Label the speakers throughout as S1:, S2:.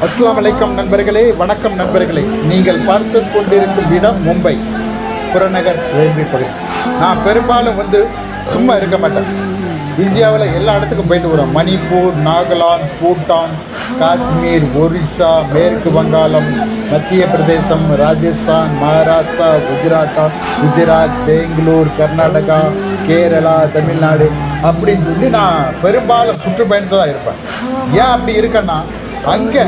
S1: அஸ்ஸலாமு அலைக்கும் நண்பர்களே, வணக்கம் நண்பர்களே. நீங்கள் பார்த்து கொண்டிருக்கும் இடம் மும்பை புறநகர் ரயில்வே பகுதி. நான் பெரும்பாலும் சும்மா இருக்க மாட்டேன். இந்தியாவில் எல்லா இடத்துக்கும் போயிட்டு வரோம். மணிப்பூர், நாகாலாந்து, பூட்டான், காஷ்மீர், ஒரிசா, மேற்கு வங்காளம், மத்திய பிரதேசம், ராஜஸ்தான், மகாராஷ்டிரா, குஜராத், பெங்களூர், கர்நாடகா, கேரளா, தமிழ்நாடு அப்படின்னு சொல்லி நான் பெரும்பாலும் சுற்றுப்பயணத்தை தான் இருப்பேன். ஏன் அப்படி இருக்கேன்னா, அங்கே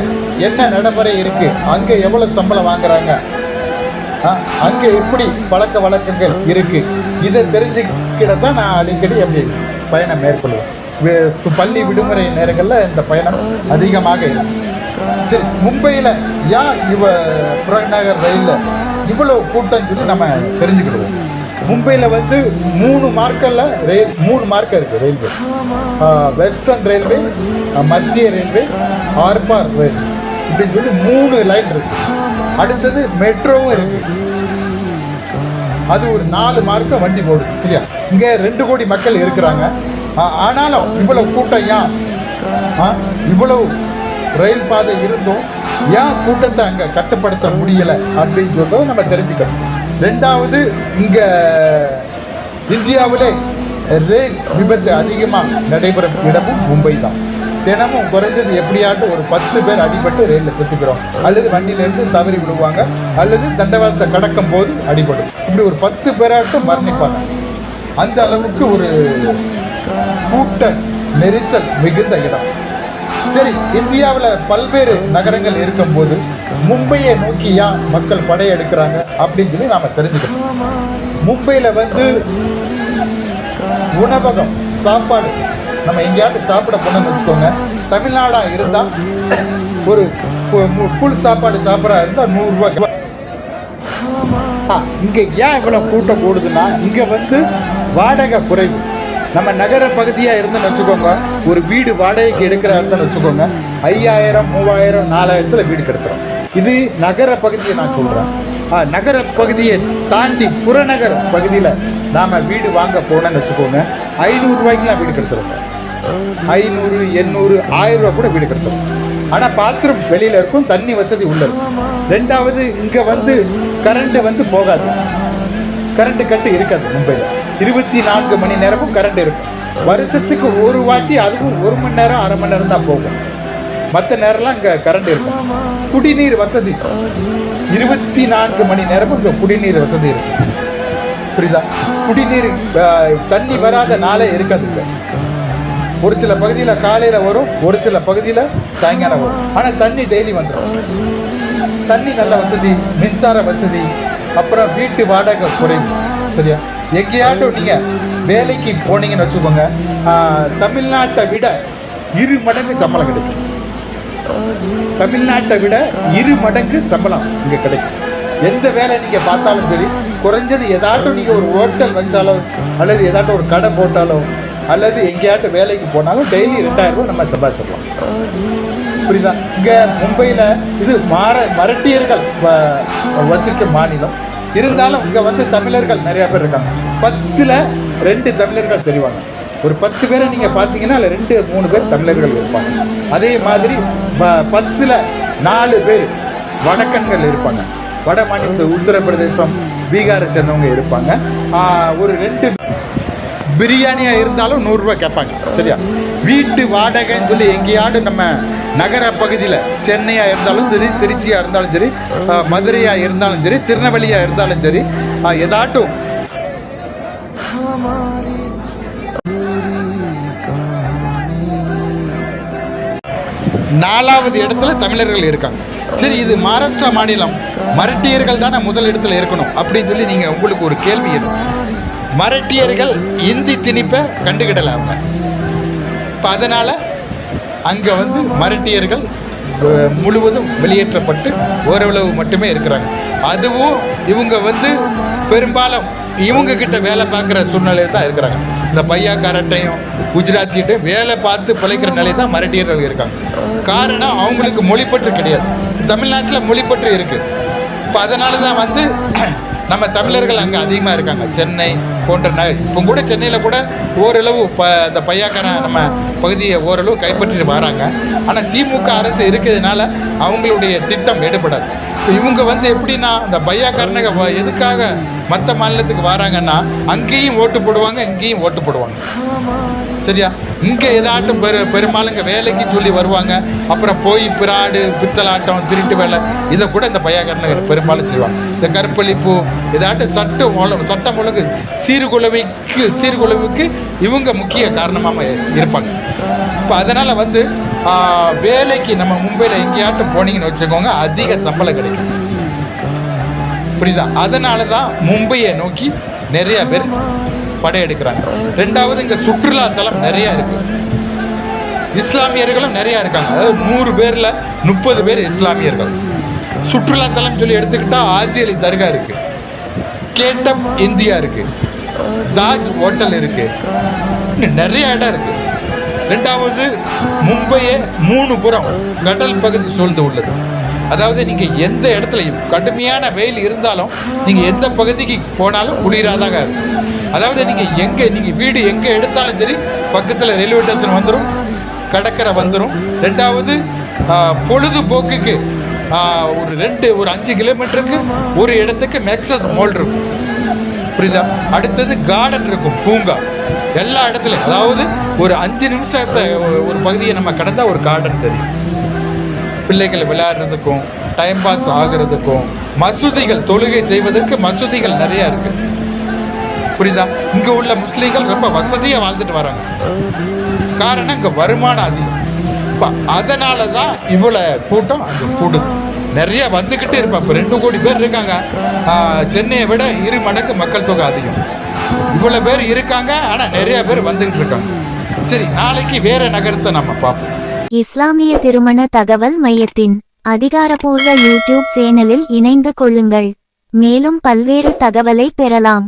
S1: என்ன நடைமுறை இருக்குது, அங்கே எவ்வளோ சம்பளம் வாங்குறாங்க, அங்கே எப்படி பழக்க வழக்கங்கள் இருக்குது, இதை தெரிஞ்சுக்கிட்டதான் நான் அடிக்கடி அப்படி பயணம் மேற்கொள்வேன். பள்ளி விடுமுறை நேரங்களில் இந்த பயணம் அதிகமாக இருக்கும். சரி, மும்பையில் ஏன் புறநகர் ரயிலில் இவ்வளோ கூட்டம் சொல்லி நம்ம தெரிஞ்சுக்கிடுவோம். மும்பையில் 3 மார்க்கம் இருக்குது ரயில்வே. வெஸ்டர்ன் ரயில்வே, மத்திய ரயில்வே, ஹார்பர் ரயில் இப்படின்னு சொல்லி 3 லைன் இருக்குது. அடுத்தது மெட்ரோவும் இருக்குது. அது ஒரு 4 மார்க்கம் வண்டி போடுது. சரியா? இங்கே 2 கோடி மக்கள் இருக்கிறாங்க. ஆனாலும் இவ்வளவு கூட்டம் ஏன்? இவ்வளவு ரயில் பாதை இருந்தும் ஏன் கூட்டத்தை அங்கே கட்டுப்படுத்த முடியலை அப்படின்னு சொல்றதை நம்ம தெரிஞ்சுக்கணும். 2வது, இங்கே இந்தியாவிலே ரயில் விபத்து அதிகமாக நடைபெறும் இடமும் மும்பை தான். தினமும் குறைஞ்சது எப்படியாட்டும் ஒரு 10 பேர் அடிபட்டு ரயிலில் செத்துக்கிறோம், அல்லது வண்டியிலேருந்து தவறி விடுவாங்க, அல்லது தண்டவாளத்தை கடக்கும் போது அடிபடும். இப்படி ஒரு 10 பேராட்டும் மரணிப்பாங்க. அந்த அளவுக்கு ஒரு கூட்ட நெரிசல் மிகுந்த இடம். சரி, இந்தியாவில் பல்வேறு நகரங்கள் இருக்கும்போது மும்பையை நோக்கி ஏன் மக்கள் படையெடுக்கிறாங்க அப்படின்னு சொல்லி நாம் தெரிஞ்சுக்கணும். மும்பையில் உணவகம், சாப்பாடு, நம்ம எங்கேயாவது சாப்பிட போனோம்னு வச்சுக்கோங்க. தமிழ்நாடாக இருந்தால் ஒரு ஃபுல் சாப்பாடு சாப்பிட்றா இருந்தால் 100 ரூபா. இங்கே ஏன் இவ்வளோ கூட்டம் போடுதுன்னா, இங்கே வாடகை குறைவு. நம்ம நகர பகுதியாக இருந்துன்னு வச்சுக்கோங்க, ஒரு வீடு வாடகைக்கு எடுக்கிற இடத்துன்னு வச்சுக்கோங்க, 5000, 3000, 4000 வீடு கிடைச்சிடும். இது நகர பகுதியை நான் சொல்கிறேன். நகர பகுதியை தாண்டி புறநகர் பகுதியில் நாம் வீடு வாங்க போனோன்னு வச்சுக்கோங்க, 500 ரூபாய்க்குலாம் வீடு கிடைச்சிருங்க. 500, 800, 1000 ரூபா கூட வீடு கிடைச்சிடும். ஆனால் பாத்ரூம் வெளியில் இருக்கும், தண்ணி வசதி உள்ள இருக்கும். 2வது, இங்கே கரண்ட்டு போகாது. கரண்ட்டு கட்டு இருக்காது மும்பையில். 24 மணி நேரமும் கரண்ட் இருக்கும். வருஷத்துக்கு ஒரு வாட்டி, அதுவும் 1 மணி நேரம், அரை மணி நேரம் தான் போகும். மற்ற நேரம்லாம் இங்கே கரண்ட் இருக்கும். குடிநீர் வசதி 24 மணி நேரமும் இங்கே குடிநீர் வசதி இருக்கு. புரியுதா? குடிநீர் தண்ணி வராத நாளே இருக்காது. ஒரு சில பகுதியில் காலையில் வரும், ஒரு சில பகுதியில் சாயங்காலம் வரும். ஆனால் தண்ணி டெய்லி வந்துடும். தண்ணி நல்ல வசதி, மின்சார வசதி, அப்புறம் வீட்டு வாடகை குறைவு. சரியா? எங்கேயாட்டும் நீங்கள் வேலைக்கு போனீங்கன்னு வச்சுக்கோங்க, தமிழ்நாட்டை விட 2 மடங்கு சம்பளம் கிடைக்கும். தமிழ்நாட்டை விட 2 மடங்கு சம்பளம் இங்கே கிடைக்கும். எந்த வேலை நீங்கள் பார்த்தாலும் சரி, குறைஞ்சது ஏதாட்டும் நீங்கள் ஒரு ஹோட்டல் வச்சாலோ, அல்லது ஏதாட்டும் ஒரு கடை போட்டாலோ, அல்லது எங்கேயாட்டும் வேலைக்கு போனாலும் டெய்லி 2000 ரூபா நம்ம சம்பாதிச்சிடலாம். புரியுதா? இங்கே மும்பையில் இது மராட்டியர்கள் வசிக்கும் மாநிலம். இருந்தாலும் இங்கே தமிழர்கள் நிறையா பேர் இருக்காங்க. 10ல் 2 தமிழர்கள் தெரிவாங்க. ஒரு 10 பேரை நீங்கள் பார்த்தீங்கன்னா அதில் 2, 3 பேர் தமிழர்கள் இருப்பாங்க. அதே மாதிரி 10ல் 4 பேர் வடக்கன்கள் இருப்பாங்க. வட மாநிலத்தில் உத்தரப்பிரதேசம், பீகாரை சேர்ந்தவங்க இருப்பாங்க. ஒரு 2 பிரியாணியாக இருந்தாலும் 100 ரூபா கேட்பாங்க. சரியா? வீட்டு வாடகைன்னு சொல்லி எங்கேயாவது நம்ம நகர பகுதியில் சென்னையாக இருந்தாலும் சரி, திருச்சியாக இருந்தாலும் சரி, மதுரையாக இருந்தாலும் சரி, திருநெல்வேலியாக இருந்தாலும் சரி, ஏதாட்டும் 4வது இடத்துல தமிழர்கள் இருக்காங்க. சரி, இது மகாராஷ்டிரா மாநிலம், மராட்டியர்கள் தானே முதல் இடத்துல இருக்கணும் அப்படின்னு சொல்லி நீங்கள் உங்களுக்கு ஒரு கேள்வி இருக்கும். மராட்டியர்கள் இந்தி திணிப்பை கண்டுக்கிடலை அவங்க. இப்போ அதனால் அங்கே மராட்டியர்கள் முழுவதும் வெளியேற்றப்பட்டு ஓரளவு மட்டுமே இருக்கிறாங்க. அதுவும் இவங்க பெரும்பாலும் இவங்க கிட்ட வேலை பார்க்குற சூழ்நிலையில் தான் இருக்கிறாங்க. இந்த பையாக்காரட்டையும் குஜராத்திட்டையும் வேலை பார்த்து பிழைக்கிற நிலையை தான் மராட்டியர்கள் இருக்காங்க. காரணம், அவங்களுக்கு மொழிப்பற்று கிடையாது. தமிழ்நாட்டில் மொழிப்பற்று இருக்குது. இப்போ அதனால தான் நம்ம தமிழர்கள் அங்கே அதிகமாக இருக்காங்க. சென்னை போன்ற இப்போ கூட சென்னையில் கூட ஓரளவு இந்த பையாக்காரன் நம்ம பகுதியை ஓரளவு கைப்பற்றிட்டு வராங்க. ஆனால் திமுக அரசு இருக்கிறதுனால அவங்களுடைய திட்டம் எடுபடாது. இவங்க எப்படின்னா இந்த பையாக்காரனுங்க எதுக்காக மற்ற மாநிலத்துக்கு வராங்கன்னா அங்கேயும் ஓட்டு போடுவாங்க, இங்கேயும் ஓட்டு போடுவாங்க. சரியா? இங்கே ஏதாட்டும் பெரும்பாலுங்க வேலைக்கு சொல்லி வருவாங்க. அப்புறம் போய் பிராடு, பித்தலாட்டம், திருட்டு வேலை இதை கூட இந்த பையாக்காரனுங்க பெரும்பாலும் செய்வாங்க. இந்த கற்பழிப்பு ஏதாட்டும் சட்டம் ஒழுங்கு சீர்குலைவுக்கு இவங்க முக்கிய காரணமாக இருப்பாங்க. இப்போ அதனால் வேலைக்கு நம்ம மும்பையில் எங்கேயாட்டும் போனீங்கன்னு வச்சுக்கோங்க, அதிக சம்பளம் கிடைக்கும். புரியுதா? அதனால தான் மும்பையை நோக்கி நிறைய பேர் படையெடுக்கிறாங்க. ரெண்டாவது, இங்கே சுற்றுலாத்தலம் நிறையா இருக்கு. இஸ்லாமியர்களும் நிறையா இருக்காங்க. அதாவது 100 பேரில் 30 பேர் இஸ்லாமியர்கள். சுற்றுலாத்தலம் சொல்லி எடுத்துக்கிட்டா ஆஜி அலி தர்கா இருக்கு, கேட்டப் இந்தியா இருக்கு, தாஜ் ஹோட்டல் இருக்கு, நிறைய இடம் இருக்கு. ரெண்டாவது, மும்பையை 3 புறம் கடல் பகுதி சூழ்ந்து உள்ளது. அதாவது நீங்கள் எந்த இடத்துல கடுமையான வெயில் இருந்தாலும் நீங்கள் எந்த பகுதிக்கு போனாலும் குளிராதாங்க இருக்கும். அதாவது நீங்கள் வீடு எங்கே எடுத்தாலும் சரி, பக்கத்தில் ரயில்வே ஸ்டேஷன் வந்துடும், கடற்கரை வந்துடும். ரெண்டாவது, பொழுதுபோக்குக்கு ஒரு 5 கிலோமீட்டருக்கு ஒரு இடத்துக்கு மேக்ஸஸ் மால் இருக்கும். புரியுதா? அடுத்தது கார்டன் இருக்கும், பூங்கா எல்லா இடத்துலையும். அதாவது ஒரு 5 நிமிஷத்தை ஒரு பகுதியை நம்ம கடந்தால் ஒரு கார்டன் தெரியும். பிள்ளைகள் விளையாடுறதுக்கும் டைம் பாஸ் ஆகிறதுக்கும் மசூதிகள், தொழுகை செய்வதற்கு மசூதிகள் நிறையா இருக்கு. புரியுதா? இங்கே உள்ள முஸ்லீம்கள் ரொம்ப வசதியாக வாழ்ந்துட்டு வராங்க. காரணம் இங்கே வருமானம் அதிகம். இப்போ அதனால தான் இவ்வளோ கூட்டம் அங்கே கூடுது. நிறைய வந்துக்கிட்டே இருப்பாங்க. இப்போ 2 கோடி பேர் இருக்காங்க. சென்னையை விட 2 மடங்கு மக்கள் தொகை அதிகம். இவ்வளோ பேர் இருக்காங்க, ஆனால் நிறைய பேர் வந்துக்கிட்டு இருக்காங்க. சரி, நாளைக்கு வேற நகரத்தை நம்ம பார்ப்போம்.
S2: இஸ்லாமிய திருமண தகவல் மையத்தின் அதிகாரப்பூர்வ யூடியூப் சேனலில் இணைந்து கொள்ளுங்கள். மேலும் பல்வேறு தகவலை பெறலாம்.